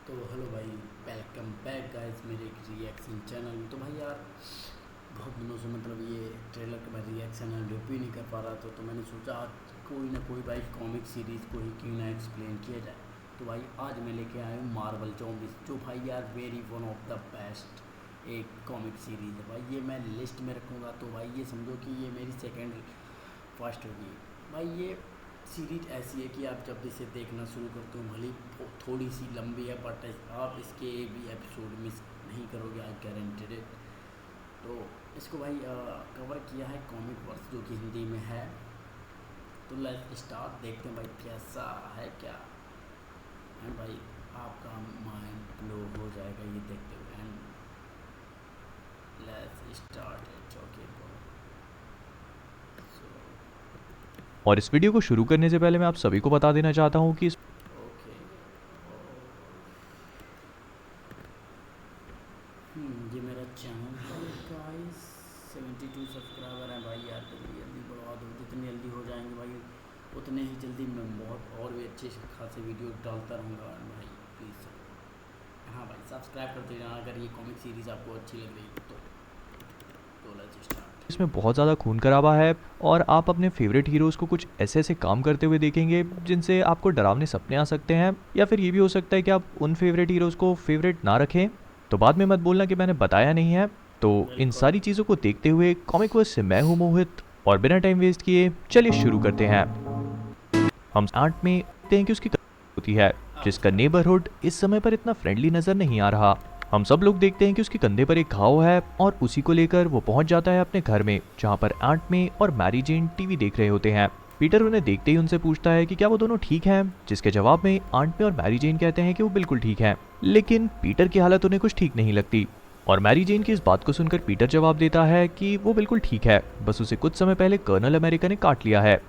तो हेलो भाई, welcome back guys मेरे एक रिएक्शन चैनल में। तो भाई यार बहुत दिनों से मतलब ये ट्रेलर का मैं रिएक्शन एंड रिव्यू नहीं कर पा रहा था, तो मैंने सोचा आज कोई ना कोई भाई कॉमिक सीरीज़ को ही क्यों ना एक्सप्लेन किया जाए। तो भाई आज मैं लेके आया हूँ मार्वल ज़ॉम्बीज़, जो भाई यार very one of the best एक कॉमिक सीरीज़ है भाई। ये मैं लिस्ट में रखूँगा तो भाई ये समझो कि ये मेरी सेकेंड फर्स्ट होगी भाई। ये सीरीज ऐसी है कि आप जब इसे देखना शुरू करते हो, भले थोड़ी सी लंबी है बट आप इसके एक भी एपिसोड मिस नहीं करोगे, आई गारंटेड इट। तो इसको भाई कवर किया है कॉमिक वर्स, जो कि हिंदी में है। तो लेट्स स्टार्ट, देखते हैं भाई कैसा है क्या। एंड भाई आपका माइंड ब्लो हो जाएगा ये देखते हुए। And let's start it, okay bro. So और इस वीडियो को शुरू करने से पहले मैं आप सभी को बता देना चाहता हूँ कि इस ओके, ये मेरा चैनल है गाइस, 72 सब्सक्राइबर हैं भाई। यार जल्दी जल्दी बढ़वा दो, जितनी जल्दी हो जाएंगे भाई उतने ही जल्दी मैं बहुत और भी अच्छे खासे वीडियो डालता रहूँगा भाई, प्लीज़। हाँ भाई सब्सक्राइब करते रहना अगर ये कॉमिक सीरीज़ आपको अच्छी लग रही है तो लेट्स स्टार्ट। इसमें बहुत ज़्यादा खून खराबा है और आप अपने फेवरेट हीरोज़ को कुछ ऐसे ऐसे काम करते हुए देखेंगे जिनसे आपको डरावने सपने आ सकते हैं, या फिर ये भी हो सकता है कि आप उन फेवरेट हीरोज़ को फेवरेट ना रखें। तो बाद में मत बोलना कि मैंने बताया नहीं है। तो इन बिल्कुल। सारी चीज़ों को देखते हुए कॉमिक वर्स से मैं हूँ मोहित, और बिना टाइम वेस्ट किए चलिए शुरू करते हैं। हम आर्ट में देखते हैं कि उसकी होती है, जिसका नेबरहुड इस समय पर इतना फ्रेंडली नजर नहीं आ रहा। हम सब लोग देखते हैं कि उसके कंधे पर एक घाव है और उसी को लेकर वो पहुंच जाता है अपने घर में, जहां पर आंट में और मैरी जेन टीवी देख रहे होते हैं। पीटर उन्हें देखते ही उनसे पूछता है कि क्या वो दोनों ठीक हैं, जिसके जवाब में आंट में और मैरी जेन कहते हैं कि वो बिल्कुल ठीक हैं। लेकिन पीटर की हालत उन्हें कुछ ठीक नहीं लगती, और मैरी जेन की इस बात को सुनकर पीटर जवाब देता है कि वो बिल्कुल ठीक है, बस उसे कुछ समय पहले कर्नल अमेरिका ने काट लिया है।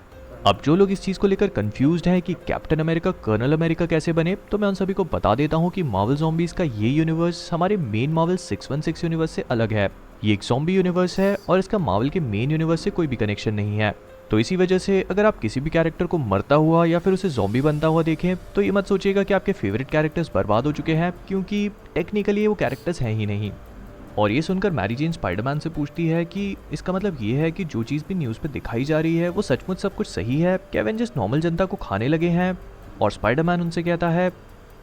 अब जो लोग इस चीज को लेकर कंफ्यूज्ड हैं कि कैप्टन अमेरिका कर्नल अमेरिका कैसे बने, तो मैं उन सभी को बता देता हूं कि मार्वल ज़ॉम्बीज़ का ये यूनिवर्स हमारे मेन मार्वल 616 यूनिवर्स से अलग है। ये एक ज़ॉम्बी यूनिवर्स है और इसका मार्वल के मेन यूनिवर्स से कोई भी कनेक्शन नहीं है। तो इसी वजह से अगर आप किसी भी कैरेक्टर को मरता हुआ या फिर उसे ज़ॉम्बी बनता हुआ देखें, तो ये मत सोचिएगा कि आपके फेवरेट कैरेक्टर्स बर्बाद हो चुके हैं, क्योंकि टेक्निकली वो कैरेक्टर्स हैं ही नहीं। और ये सुनकर मैरी जेन स्पाइडरमैन से पूछती है कि इसका मतलब ये है कि जो चीज़ भी न्यूज़ पे दिखाई जा रही है वो सचमुच सब कुछ सही है, क्या एवेंजर्स नॉर्मल जनता को खाने लगे हैं? और स्पाइडरमैन उनसे कहता है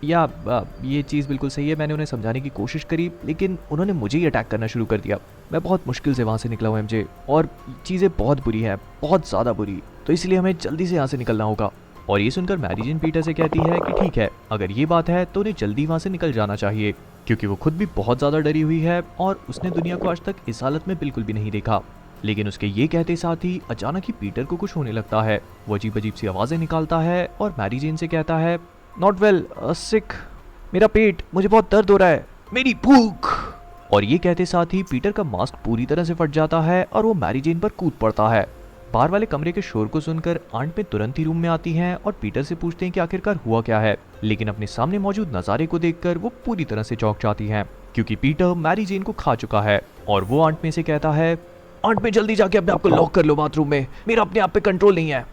ये चीज़ बिल्कुल सही है, मैंने उन्हें समझाने की कोशिश करी लेकिन उन्होंने मुझे ही अटैक करना शुरू कर दिया। मैं बहुत मुश्किल से वहाँ से निकला हूँ एमजे, और चीज़ें बहुत बुरी हैं, बहुत ज़्यादा बुरी, तो इसलिए हमें जल्दी से यहाँ से निकलना होगा। और ये सुनकर मैरी जेन पीटर से कहती है कि ठीक है, अगर ये बात है तो उन्हें जल्दी वहाँ से निकल जाना चाहिए, क्योंकि वो खुद भी बहुत ज़्यादा डरी हुई है और उसने दुनिया को आज तक इस हालत में बिल्कुल भी नहीं देखा। लेकिन उसके ये कहते साथ ही अचानक ही पीटर को कुछ होने लगता है। वो अजीब अजीब सी आवाज़ें निकालता है और मैरी जेन से कहता है, नॉट वेल, सिक, मेरा पेट, मुझे बहुत दर्द हो रहा है, मेरी भूख। और ये कहते साथ ही पीटर का मास्क पूरी तरह से फट जाता है और वो मैरी जेन पर कूद पड़ता है। बाहर वाले कमरे के शोर को सुनकर आंट में तुरंत ही रूम में आती हैं और पीटर से पूछते हैं कि आखिरकार हुआ क्या है। लेकिन अपने सामने मौजूद नज़ारे को देखकर वो पूरी तरह से चौंक जाती हैं, क्योंकि पीटर मैरी जेन को खा चुका है। और वो आंट में से कहता है, आंट में जल्दी जाके अपने आप को लॉक कर लो बाथरूम में, मेरा अपने आप पे कंट्रोल नहीं है।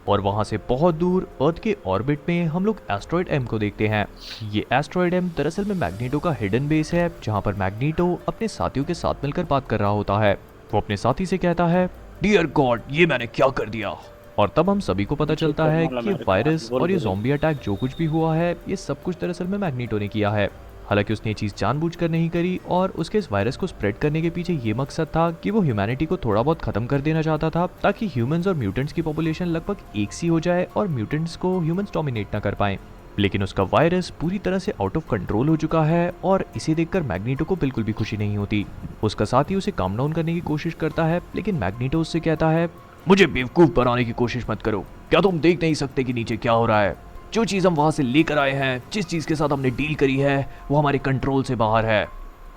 और वहां से बहुत दूर अर्थ के ऑर्बिट में हम लोग एस्ट्रॉयड एम को देखते हैं। ये एस्ट्रॉयड एम दरअसल में मैग्नीटो का हिडन बेस है, जहां पर मैग्नीटो अपने साथियों के साथ मिलकर बात कर रहा होता है। वो अपने साथी से कहता है, डियर गॉड, ये मैंने क्या कर दिया। और तब हम सभी को पता चलता है कि वायरस और ये ज़ॉम्बी अटैक जो कुछ भी हुआ है, ये सब कुछ दरअसल में मैग्नीटो ने किया है। हालांकि उसने ये चीज़ जानबूझकर नहीं करी, और उसके इस वायरस को स्प्रेड करने के पीछे ये मकसद था कि वो ह्यूमैनिटी को थोड़ा बहुत खत्म कर देना चाहता था, ताकि ह्यूमंस और म्यूटेंट्स की पॉपुलेशन लगभग एक सी हो जाए और म्यूटेंट्स को ह्यूमंस डोमिनेट ना कर पाएं। लेकिन उसका वायरस पूरी तरह से आउट ऑफ कंट्रोल हो चुका है, और इसे देखकर मैग्नीटो को बिल्कुल भी खुशी नहीं होती। उसका साथी उसे काम डाउन करने की कोशिश करता है, लेकिन मैग्नीटो उससे कहता है, मुझे बेवकूफ़ बनाने की कोशिश मत करो, क्या तुम देख नहीं सकते कि नीचे क्या हो रहा है? जो चीज़ हम वहाँ से लेकर आए हैं, जिस चीज़ के साथ हमने डील करी है, वो हमारे कंट्रोल से बाहर है।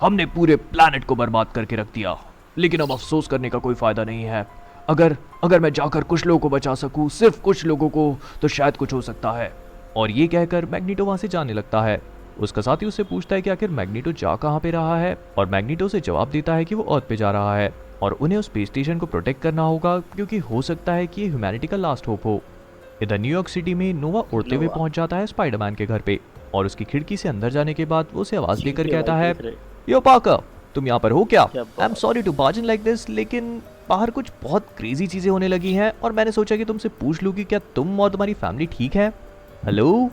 हमने पूरे प्लैनेट को बर्बाद करके रख दिया, लेकिन अब अफसोस करने का कोई फ़ायदा नहीं है। अगर अगर मैं जाकर कुछ लोगों को बचा सकूं, सिर्फ कुछ लोगों को, तो शायद कुछ हो सकता है। और ये कहकर मैग्नीटो वहाँ से जाने लगता है। उसका साथी उससे पूछता है कि आखिर मैग्नीटो जा कहाँ पे रहा है, और मैग्नीटो उसे जवाब देता है कि वो अर्थ पे जा रहा है और उन्हें उस स्पेस स्टेशन को प्रोटेक्ट करना होगा, क्योंकि हो सकता है कि ये ह्यूमैनिटी का लास्ट होप हो। इधर न्यूयॉर्क सिटी में नोवा उड़ते हुए पहुंच जाता है स्पाइडरमैन के घर पे, और उसकी खिड़की से अंदर जाने के बाद वो उसे आवाज देकर ठीक है कहता भाई, है, देख रहे। यो पार्कर, तुम यहाँ पर हो क्या? क्या आई एम बात। Sorry to barge in like this, लेकिन बाहर कुछ बहुत क्रेजी चीजें होने लगी हैं और मैंने सोचा कि तुमसे पूछ लूं कि क्या तुम और तुम्हारी फैमिली ठीक है। हेलो।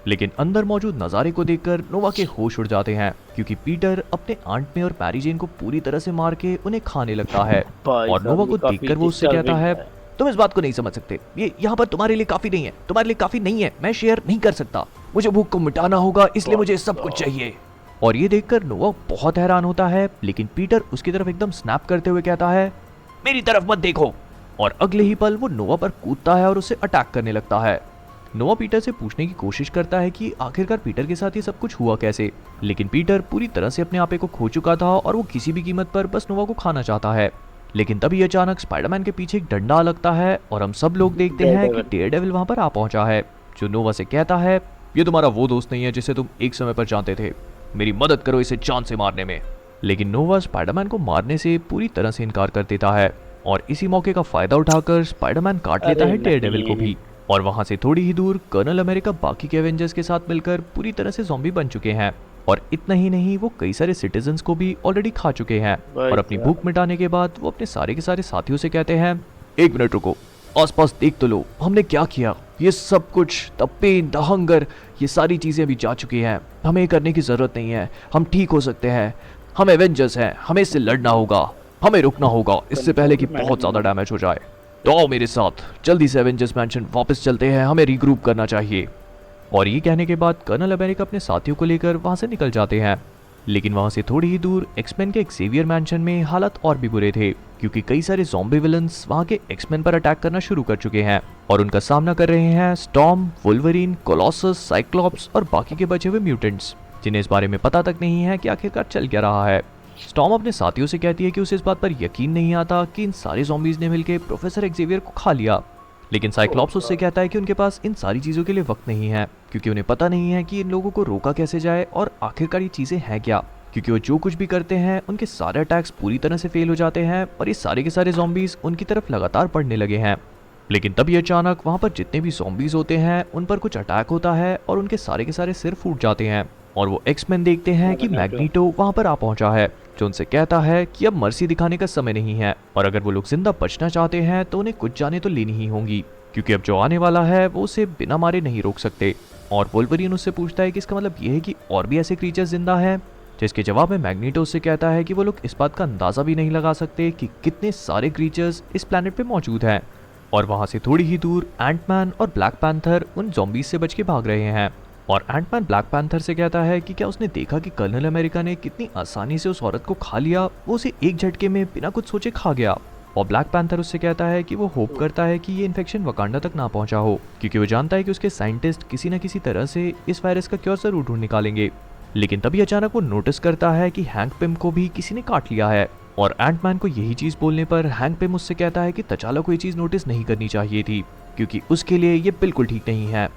लेकिन अंदर मौजूद नज़ारे को देखकर नोवा के होश उड़ जाते हैं, क्योंकि पीटर अपने आंट में और मैरी जेन को पूरी तरह से मार के उन्हें खाने लगता है। भाई और साहब, नोवा ये को काफी देखकर वो उससे कहता disturbing है, तुम इस बात को नहीं समझ सकते, ये यहाँ पर तुम्हारे लिए काफी नहीं है, तुम्हारे लिए काफी नहीं है, मैं शेयर नहीं कर सकता, मुझे भूख को मिटाना होगा, इसलिए मुझे सब कुछ चाहिए। और ये देखकर नोवा बहुत हैरान होता है, लेकिन पीटर उसकी तरफ एकदम स्नैप करते हुए कहता है, मेरी तरफ मत देखो। और अगले ही पल वो नोवा पर कूदता है और उसे अटैक करने लगता है। नोवा पीटर से पूछने की कोशिश करता है कि आखिरकार पीटर के साथ ये सब कुछ हुआ कैसे, लेकिन पीटर पूरी तरह से अपने आपे को खो चुका था और वो किसी भी कीमत पर बस नोवा को खाना चाहता है। लेकिन तभी अचानक स्पाइडरमैन के पीछे एक डंडा लगता है और हम सब लोग देखते हैं कि डेयरडेविल वहां पर आ पहुंचा है, जो नोवा से कहता है, ये तुम्हारा वो दोस्त नहीं है जिसे तुम एक समय पर जानते थे, मेरी मदद करो इसे जान से मारने में। लेकिन नोवा स्पाइडरमैन को मारने से पूरी तरह से इनकार कर देता है और इसी मौके का फायदा उठाकर स्पाइडरमैन काट लेता है डेयरडेविल को भी। और वहां से थोड़ी ही दूर कर्नल अमेरिका बाकी के एवेंजर्स के साथ मिलकर पूरी तरह से ज़ॉम्बी बन चुके हैं। और इतना ही नहीं, वो कई सारे सिटीजन्स को भी ऑलरेडी खा चुके हैं। और अपनी भूख मिटाने के बाद वो अपने सारे के सारे साथियों से कहते हैं, एक मिनट रुको, आसपास देख तो लो, हमने क्या किया, ये सब कुछ, द पेन, द हंगर, ये सारी चीजें अभी जा चुकी हैं, हमें करने की जरूरत नहीं है, हम ठीक हो सकते हैं, हम एवेंजर्स हैं, हमें इससे लड़ना होगा, हमें रुकना होगा इससे पहले कि बहुत ज्यादा डैमेज हो जाए। तो आओ मेरे साथ, जल्दी से एवेंजर्स मैंशन वापस चलते हैं, हमें रीग्रुप करना चाहिए। और ये कहने के बाद कर्नल अमेरिका अपने साथियों को लेकर वहां से निकल जाते हैं। लेकिन वहां से थोड़ी ही दूर एक्समैन के एक्सेवियर मैंशन में हालात और भी बुरे थे, क्योंकि कई सारे ज़ॉम्बी विलन्स वहां के एक्समैन पर अटैक करना शुरू कर चुके हैं और उनका सामना कर रहे हैं स्टॉर्म, वुल्वरीन, कोलोसस, साइक्लॉप्स और बाकी के बचे हुए म्यूटेंट्स, जिन्हें इस बारे में पता तक नहीं है कि आखिरकार चल क्या रहा है। स्टॉर्म अपने साथियों से कहती है कि उसे इस बात पर यकीन नहीं आता कि इन सारे ज़ॉम्बीज ने मिलकर प्रोफेसर एक्सेवियर को खा लिया। लेकिन साइक्लॉप्स उससे कहता है कि उनके पास इन सारी चीज़ों के लिए वक्त नहीं है, क्योंकि उन्हें पता नहीं है कि इन लोगों को रोका कैसे जाए और आखिरकार ये चीज़ें हैं क्या, क्योंकि वो जो कुछ भी करते हैं उनके सारे अटैक्स पूरी तरह से फेल हो जाते हैं और ये सारे के सारे ज़ॉम्बीज उनकी तरफ लगातार बढ़ने लगे हैं। लेकिन तभी अचानक वहाँ पर जितने भी ज़ॉम्बीज होते हैं उन पर कुछ अटैक होता है और उनके सारे के सारे सिर फूट जाते हैं और वो एक्समैन देखते हैं कि मैग्नीटो वहाँ पर आ पहुँचा है, जो उनसे कहता है कि अब मर्सी दिखाने का समय नहीं है और अगर वो लोग जिंदा बचना चाहते हैं तो उन्हें कुछ जाने तो लेनी ही होंगी, क्योंकि अब जो आने वाला है वो उसे बिना मारे नहीं रोक सकते। और वुल्वरीन उससे पूछता है कि इसका मतलब ये है कि और भी ऐसे क्रीचर्स जिंदा हैं, जिसके जवाब में मैग्नीटो उससे कहता है कि वो लोग इस बात का अंदाजा भी नहीं लगा सकते कि कितने सारे क्रीचर्स इस प्लैनेट पे मौजूद हैं। और वहां से थोड़ी ही दूर एंटमैन और ब्लैक पैंथर उन ज़ॉम्बीज से बच के भाग रहे हैं और एंटमैन ब्लैक पैंथर से कहता है कि क्या उसने देखा कि कर्नल अमेरिका ने कितनी आसानी से उस औरत को खा लिया, वो उसे एक झटके में बिना कुछ सोचे खा गया। और ब्लैक पैंथर उससे कहता है कि वो होप करता है कि ये इन्फेक्शन वकांडा तक ना पहुंचा हो, क्योंकि वो जानता है कि उसके साइंटिस्ट किसी न किसी तरह से इस वायरस का क्योर जरूर ढूंढ निकालेंगे। लेकिन तभी अचानक वो नोटिस करता है कि हैंक पिम को भी किसी ने काट लिया है और एंटमैन को यही चीज बोलने पर हैंक पिम उससे कहता है कि तचाला को ये चीज नोटिस नहीं करनी चाहिए थी, क्योंकि उसके लिए ये बिल्कुल ठीक नहीं है।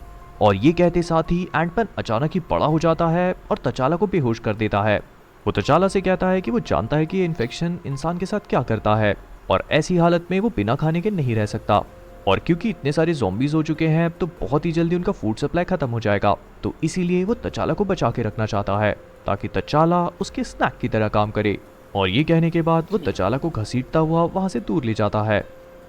और ये कहते साथ ही एंटमैन अचानक ही बड़ा हो जाता है और तचाला को बेहोश कर देता है। वो तचाला से कहता है कि वो जानता है कि ये इन्फेक्शन इंसान के साथ क्या करता है और ऐसी हालत में वो बिना खाने के नहीं रह सकता, और क्योंकि इतने सारे ज़ॉम्बीज हो चुके हैं तो बहुत ही जल्दी उनका फूड सप्लाई खत्म हो जाएगा, तो इसीलिए वो तचाला को बचा के रखना चाहता है ताकि तचाला उसके स्नैक की तरह काम करे। और ये कहने के बाद वो तचाला को घसीटता हुआ वहां से दूर ले जाता है।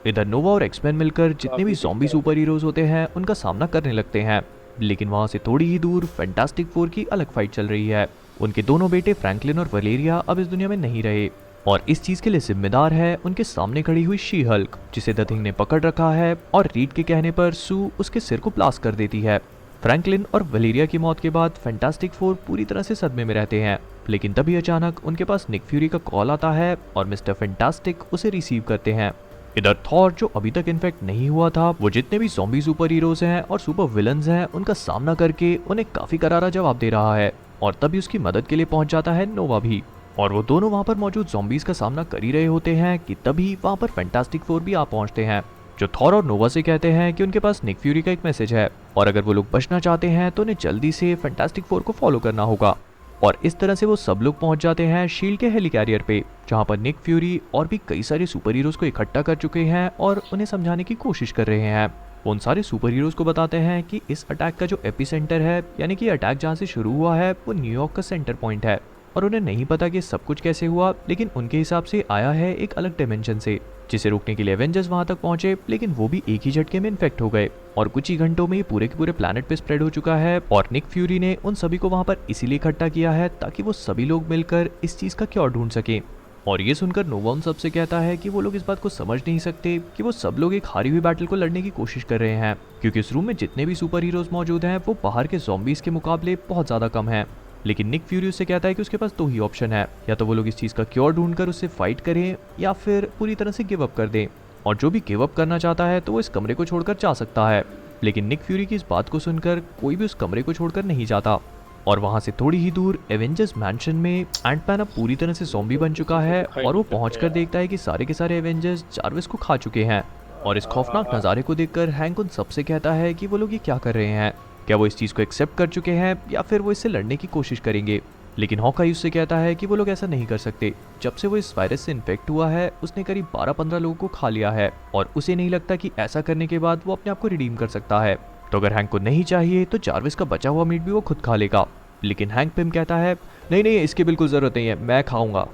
इधर नोवा और एक्समैन मिलकर जितने भी ज़ॉम्बी सुपर हीरोज होते हैं उनका सामना करने लगते हैं। लेकिन वहां से थोड़ी ही दूर फैंटास्टिक फोर की अलग फाइट चल रही है। उनके दोनों बेटे फ्रैंकलिन और वलेरिया अब इस दुनिया में नहीं रहे और इस चीज के लिए जिम्मेदार है उनके सामने खड़ी हुई शी हल्क, जिसे द थिंग ने पकड़ रखा है और रीड के कहने पर सू उसके सिर को ब्लास्ट कर देती है। फ्रैंकलिन और वलेरिया की मौत के बाद फैंटास्टिक फोर पूरी तरह से सदमे में रहते हैं। लेकिन तभी अचानक उनके पास निक फ्यूरी का कॉल आता है और मिस्टर फैंटास्टिक उसे रिसीव करते हैं। इधर थॉर, जो अभी तक इन्फेक्ट नहीं हुआ था, वो जितने भी ज़ॉम्बी सुपर हीरोज हैं और सुपर विलन्स हैं उनका सामना करके उन्हें काफी करारा जवाब दे रहा है। और तभी उसकी मदद के लिए पहुंच जाता है नोवा भी, और वो दोनों वहां पर मौजूद ज़ॉम्बीज का सामना कर ही रहे होते हैं कि तभी वहां पर फैंटास्टिक फोर भी आ पहुंचते हैं, जो थॉर और नोवा से कहते हैं कि उनके पास निक फ्यूरी का एक मैसेज है और अगर वो लोग बचना चाहते हैं तो उन्हें जल्दी से फैंटास्टिक फोर को फॉलो करना होगा। और इस तरह से वो सब लोग पहुंच जाते हैं शील्ड के हेलिकैरियर पे, जहां पर निक फ्यूरी और भी कई सारे सुपर हीरोज को इकट्ठा कर चुके हैं और उन्हें समझाने की कोशिश कर रहे हैं। वो उन सारे सुपर हीरोज को बताते हैं कि इस अटैक का जो एपिसेंटर है, यानी कि अटैक जहाँ से शुरू हुआ है वो न्यूयॉर्क का सेंटर पॉइंट है। और उन्हें नहीं पता कि सब कुछ कैसे हुआ, लेकिन उनके हिसाब से आया है एक अलग डायमेंशन से, जिसे रोकने के लिए एवेंजर्स वहां तक पहुंचे, लेकिन वो भी एक ही झटके में इन्फेक्ट हो गए और कुछ ही घंटों में ये पूरे के पूरे प्लैनेट पे स्प्रेड हो चुका है। और निक फ्यूरी ने उन सभी को वहां पर इसीलिए इकट्ठा किया है ताकि वो सभी लोग मिलकर इस चीज का क्योर ढूंढ सके। और ये सुनकर नोवा उन सबसे कहता है कि वो लोग इस बात को समझ नहीं सकते कि वो सब लोग एक हारी हुई बैटल को लड़ने की कोशिश कर रहे हैं, क्योंकि इस रूम में जितने भी सुपर हीरोज मौजूद हैं वो बाहर के ज़ॉम्बीज के मुकाबले बहुत ज्यादा कम है। लेकिन निक फ्यूरी उससे कहता है कि उसके पास दो ही ऑप्शन है, या तो वो लोग इस चीज का क्योर ढूंढकर उससे फाइट करें या फिर पूरी तरह से गिव अप कर दें। और जो भी गिव अप करना चाहता है तो वो इस कमरे को छोड़कर जा सकता है। लेकिन निक फ्यूरी की इस बात को सुनकर कोई भी उस कमरे को छोड़कर नहीं जाता। और वहां से थोड़ी ही दूर एवेंजर्स मैंशन में एंटमैन अब पूरी तरह से ज़ॉम्बी बन चुका है और वो पहुंचकर देखता है कि सारे के सारे एवेंजर्स जार्विस को खा चुके हैं। और इस खौफनाक नज़ारे को देखकर हैंक उन सबसे कहता है कि वो लोग ये क्या कर रहे हैं, क्या वो इस चीज़ को एक्सेप्ट कर चुके हैं या फिर वो इससे लड़ने की कोशिश करेंगे। लेकिन हॉकाई उससे कहता है कि वो लोग ऐसा नहीं कर सकते। जब से वो इस वायरस से इन्फेक्ट हुआ है उसने करीब 12-15 लोगों को खा लिया है और उसे नहीं लगता कि ऐसा करने के बाद वो अपने आप को रिडीम कर सकता है। तो अगर हैंक को नहीं चाहिए तो जार्विस का बचा हुआ मीट भी वो खुद खा लेगा। लेकिन हैंक पिम कहता है नहीं नहीं, इसकी बिल्कुल ज़रूरत नहीं है, मैं खाऊंगा।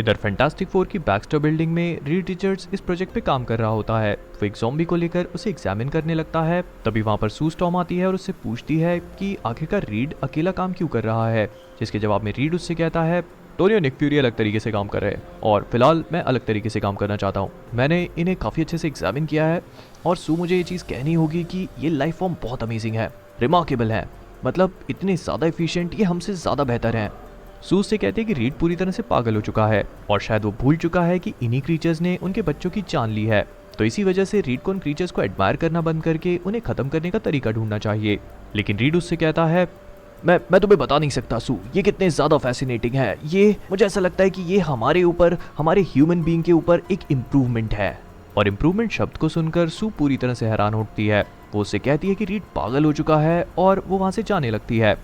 इधर फैंटास्टिक फोर की बैक्स्टर बिल्डिंग में रीड रिचर्ड्स इस प्रोजेक्ट पे काम कर रहा होता है। वो एक ज़ॉम्बी को लेकर उसे एग्जामिन करने लगता है। तभी वहाँ पर सू स्टॉर्म आती है और उससे पूछती है कि आखिरकार रीड अकेला काम क्यों कर रहा है, जिसके जवाब में रीड उससे कहता है टोनी और निक फ्यूरी अलग तरीके से काम कर रहे हैं और फिलहाल मैं अलग तरीके से काम करना चाहता हूँ। मैंने इन्हें काफ़ी अच्छे से एग्जामिन किया है और सू मुझे ये चीज़ कहनी होगी कि ये लाइफ फॉर्म बहुत अमेजिंग है, रिमार्केबल है, मतलब इतने ज़्यादा एफिशिएंट, ये हमसे ज़्यादा बेहतर हैं। सू से कहते हैं कि रीड पूरी तरह से पागल हो चुका है और शायद वो भूल चुका है कि इन्हीं क्रीचर्स ने उनके बच्चों की जान ली है। तो इसी वजह से रीड को उन क्रीचर्स को एडमायर करना बंद करके उन्हें खत्म करने का तरीका ढूंढना चाहिए। लेकिन रीड उससे कहता है मैं तुम्हें बता नहीं सकता सू, ये कितने ज़्यादा फैसिनेटिंग है। ये मुझे ऐसा लगता है कि ये हमारे ऊपर, हमारे ह्यूमन बीइंग के ऊपर एक इम्प्रूवमेंट है। और इम्प्रूवमेंट शब्द को सुनकर सू पूरी तरह से हैरान होती है। वो उससे कहती है कि रीड पागल हो चुका है और वो वहाँ से जाने लगती है।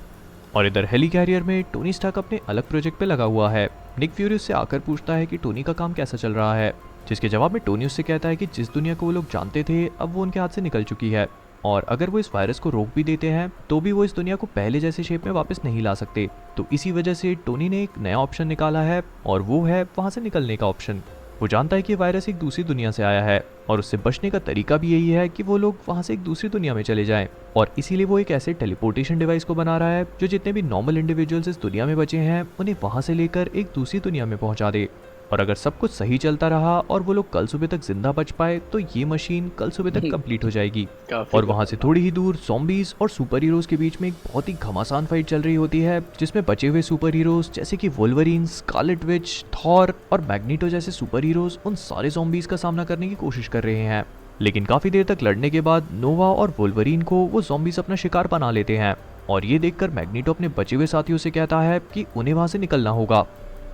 और इधर हेली कैरियर में टोनी स्टार्क अपने अलग प्रोजेक्ट पे लगा हुआ है। निक फ्यूरी उससे आकर पूछता है कि टोनी का काम कैसा चल रहा है, जिसके जवाब में टोनी उससे कहता है कि जिस दुनिया को वो लोग जानते थे अब वो उनके हाथ से निकल चुकी है और अगर वो इस वायरस को रोक भी देते हैं तो भी वो इस दुनिया को पहले जैसे शेप में वापस नहीं ला सकते। तो इसी वजह से टोनी ने एक नया ऑप्शन निकाला है और वो है वहाँ से निकलने का ऑप्शन। वो जानता है कि वायरस एक दूसरी दुनिया से आया है और उससे बचने का तरीका भी यही है कि वो लोग वहाँ से एक दूसरी दुनिया में चले जाएं और इसीलिए वो एक ऐसे टेलीपोर्टेशन डिवाइस को बना रहा है जो जितने भी नॉर्मल इंडिविजुअल्स इस दुनिया में बचे हैं उन्हें वहाँ से लेकर एक दूसरी दुनिया में पहुँचा दे। और अगर सब कुछ सही चलता रहा और वो लोग कल सुबह तक जिंदा बच पाए तो ये मशीन कल सुबह तक कंप्लीट हो जाएगी। और वहाँ से थोड़ी ही दूर ज़ॉम्बीज और सुपर हीरोज के बीच में एक बहुत ही घमासान फाइट चल रही होती है, जिसमें बचे हुए सुपर हीरोज जैसे कि वोल्वरीन, स्कारलेट विच, थॉर और मैग्नीटो जैसे सुपर हीरोज उन सारे ज़ॉम्बीज का सामना करने की कोशिश कर रहे हैं। लेकिन काफी देर तक लड़ने के बाद नोवा और वोल्वरीन को वो ज़ॉम्बीज अपना शिकार बना लेते हैं और ये देखकर मैग्नीटो अपने बचे हुए साथियों से कहता है कि उन्हें वहां से निकलना होगा।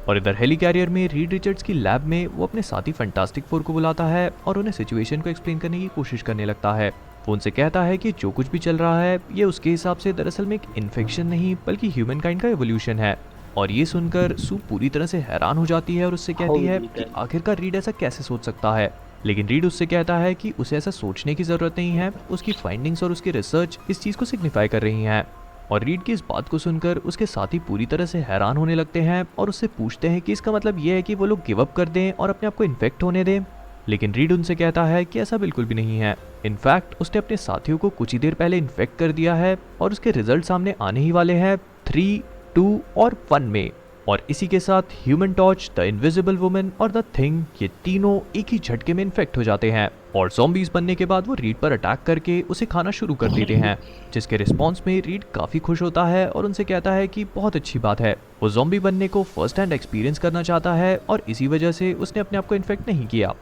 और इधर हेली कैरियर में रीड रिचर्ड्स की लैब में वो अपने साथी फैंटास्टिक फोर को बुलाता है और उन्हें सिचुएशन को एक्सप्लेन करने की कोशिश करने लगता है। वो उनसे कहता है कि जो कुछ भी चल रहा है ये उसके हिसाब से दरअसल में एक इन्फेक्शन नहीं बल्कि ह्यूमन काइंड का एवोल्यूशन है। और ये सुनकर सू पूरी तरह से हैरान हो जाती है और उससे कहती है कि आखिरकार रीड ऐसा कैसे सोच सकता है। लेकिन रीड उससे कहता है कि उसे ऐसा सोचने की जरूरत नहीं है, उसकी फाइंडिंग्स और उसकी रिसर्च इस चीज को सिग्निफाई कर रही हैं। और रीड की इस बात को सुनकर उसके साथी पूरी तरह से हैरान होने लगते हैं और उससे पूछते हैं कि इसका मतलब ये है कि वो लोग गिव अप कर दें और अपने आप को इन्फेक्ट होने दें। लेकिन रीड उनसे कहता है कि ऐसा बिल्कुल भी नहीं है। इनफैक्ट उसने अपने साथियों को कुछ ही देर पहले इन्फेक्ट कर दिया है और उसके रिजल्ट सामने आने ही वाले हैं 3, 2 और 1 में। और इसी के साथ human torch, the invisible woman और द थिंग, ये तीनों एक ही झटके में इन्फेक्ट हो जाते हैं और ज़ॉम्बीज बनने के बाद वो रीड पर अटैक करके उसे खाना शुरू कर देते हैं, जिसके रिस्पॉन्स में रीड काफी खुश होता है और उनसे कहता है कि बहुत अच्छी बात है। वो ज़ॉम्बी बनने को फर्स्ट हैंड एक्सपीरियंस करना चाहता है और इसी वजह से उसने अपने आप को इन्फेक्ट नहीं किया।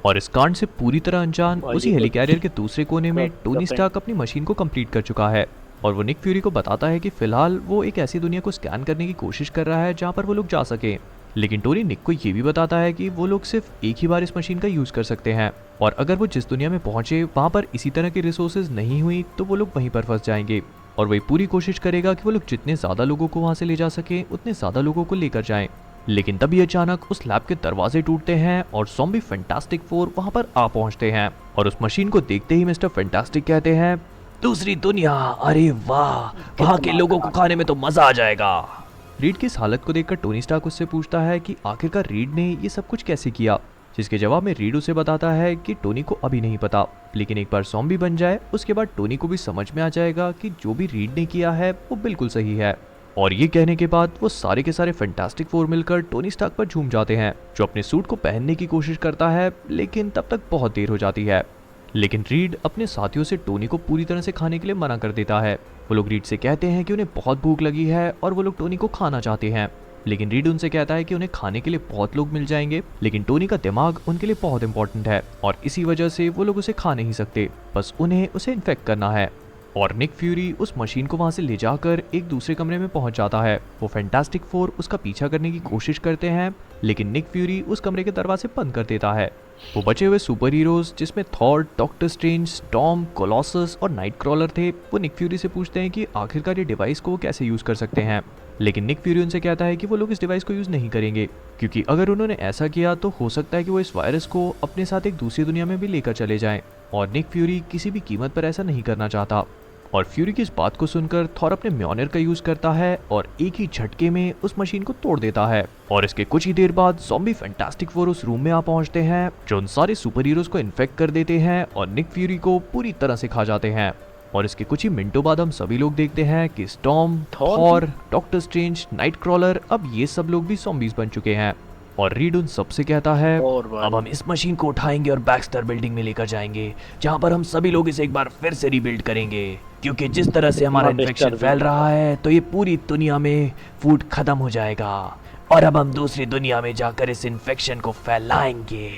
और इस कांड से पूरी तरह अनजान उसी हेली कैरियर के दूसरे कोने में टोनी स्टार्क अपनी मशीन को कंप्लीट कर चुका है और वो निक फ्यूरी को बताता है कि फिलहाल वो एक ऐसी दुनिया को स्कैन करने की कोशिश कर रहा है जहां पर वो लोग जा सके। लेकिन टोनी निक को ये भी बताता है कि वो लोग सिर्फ एक ही बार इस मशीन का यूज कर सकते हैं और अगर वो जिस दुनिया में पहुंचे वहां पर इसी तरह की रिसोर्सेज नहीं हुई तो वो लोग वहीं पर फंस जाएंगे और वही पूरी कोशिश करेगा कि वो लोग जितने ज्यादा लोगों को वहां से ले जा सके उतने ज्यादा लोगों को लेकर जाएं। लेकिन तभी अचानक उस लैब के दरवाजे टूटते हैं और ज़ॉम्बी फैंटास्टिक फोर वहां पर आ पहुंचते हैं और उस मशीन को देखते ही मिस्टर फैंटास्टिक कहते हैं, दूसरी दुनिया, अरे वाह, वहां के कितना लोगों को खतरनाक। खाने में तो मजा आ जाएगा। रीड की इस हालत को देखकर टोनी स्टार्क उससे पूछता है कि आखिरकार रीड ने ये सब कुछ कैसे किया, जिसके जवाब में रीड उसे बताता है कि टोनी को अभी नहीं पता, लेकिन एक बार ज़ॉम्बी बन जाए उसके बाद टोनी को भी समझ में आ जाएगा कि जो भी रीड ने किया है वो बिल्कुल सही है। और ये कहने के बाद वो सारे के सारे फैंटास्टिक फोर मिलकर टोनी स्टार्क पर झूम जाते हैं, जो अपने सूट को पहनने की कोशिश करता है, लेकिन तब तक बहुत देर हो जाती है। लेकिन रीड अपने साथियों से टोनी को पूरी तरह से खाने के लिए मना कर देता है। वो लोग रीड से कहते हैं कि उन्हें बहुत भूख लगी है और वो लोग टोनी को खाना चाहते हैं, लेकिन रीड उनसे कहता है कि उन्हें खाने के लिए बहुत लोग मिल जाएंगे, लेकिन टोनी का दिमाग उनके लिए बहुत इंपॉर्टेंट है और इसी वजह से वो लोग उसे खा नहीं सकते, बस उन्हें उसे इन्फेक्ट करना है। और निक फ्यूरी उस मशीन को वहां से ले जाकर एक दूसरे कमरे में पहुंच जाता है। वो फैंटास्टिक फोर उसका पीछा करने की कोशिश करते हैं, लेकिन निक फ्यूरी उस कमरे के दरवाजे बंद कर देता है। वो बचे हुए सुपर हीरोज जिसमें Thor, doctor strange, storm, Colossus और नाइट क्रॉलर थे, वो निक फ्यूरी से पूछते हैं कि आखिरकार ये डिवाइस को वो कैसे यूज कर सकते हैं, लेकिन निक फ्यूरी उनसे कहता है कि वो लोग इस डिवाइस को यूज नहीं करेंगे, क्योंकि अगर उन्होंने ऐसा किया तो हो सकता है कि वो इस वायरस को अपने साथ एक दूसरी दुनिया में भी लेकर चले जाएं, और निक फ्यूरी किसी भी कीमत पर ऐसा नहीं करना चाहता। और फ्यूरी की इस बात को सुनकर थॉर अपने म्योनिर का यूज करता है और एक ही झटके में उस मशीन को तोड़ देता है। और इसके कुछ ही देर बाद ज़ॉम्बी फैंटास्टिक फोर उस रूम में आ पहुंचते हैं, जो उन सारे सुपर हीरोज को इन्फेक्ट कर देते हैं और निक फ्यूरी को पूरी तरह से खा जाते हैं। और इसके कुछ ही मिनटों बाद हम सभी लोग देखते हैं कि storm, Thor, doctor strange, night crawler, अब ये सब लोग भी ज़ॉम्बीज बन चुके हैं। और रीड उन सबसे कहता है, और भाई अब हम इस मशीन को उठाएंगे और बैक्सटर बिल्डिंग में लेकर जाएंगे, जहां पर हम सभी लोग इसे एक बार फिर से रीबिल्ड करेंगे, क्योंकि जिस तरह से हमारा कितना इन्फेक्शन disturbing फैल रहा है तो ये पूरी दुनिया में फूड खत्म हो जाएगा और अब हम दूसरी दुनिया में जाकर इस इन्फेक्शन को फैलाएंगे।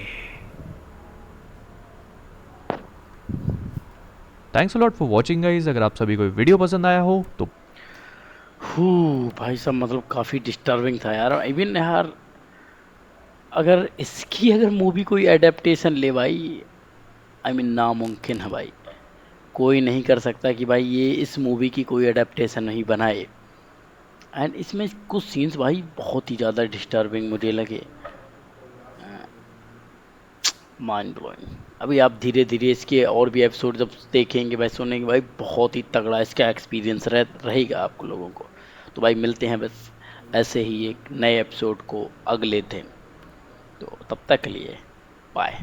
Thanks a lot for watching guys. अगर आप सभी को वीडियो पसंद आया हो तो भाई साहब मतलब काफ़ी डिस्टर्बिंग था यार। इवन यार अगर इसकी अगर मूवी कोई एडेप्टेशन ले भाई, आई मीन नामुमकिन है भाई, कोई नहीं कर सकता कि भाई ये इस मूवी की कोई एडेप्टेशन नहीं बनाए। एंड इसमें कुछ सीन्स भाई बहुत ही ज़्यादा डिस्टर्बिंग मुझे लगे, माइंड ब्लोइंग। अभी आप धीरे धीरे इसके और भी एपिसोड जब देखेंगे भाई, सुनेंगे भाई, बहुत ही तगड़ा इसका एक्सपीरियंस रहेगा आप लोगों को। तो भाई मिलते हैं बस ऐसे ही एक नए एपिसोड को अगले दिन, तो तब तक के लिए बाय।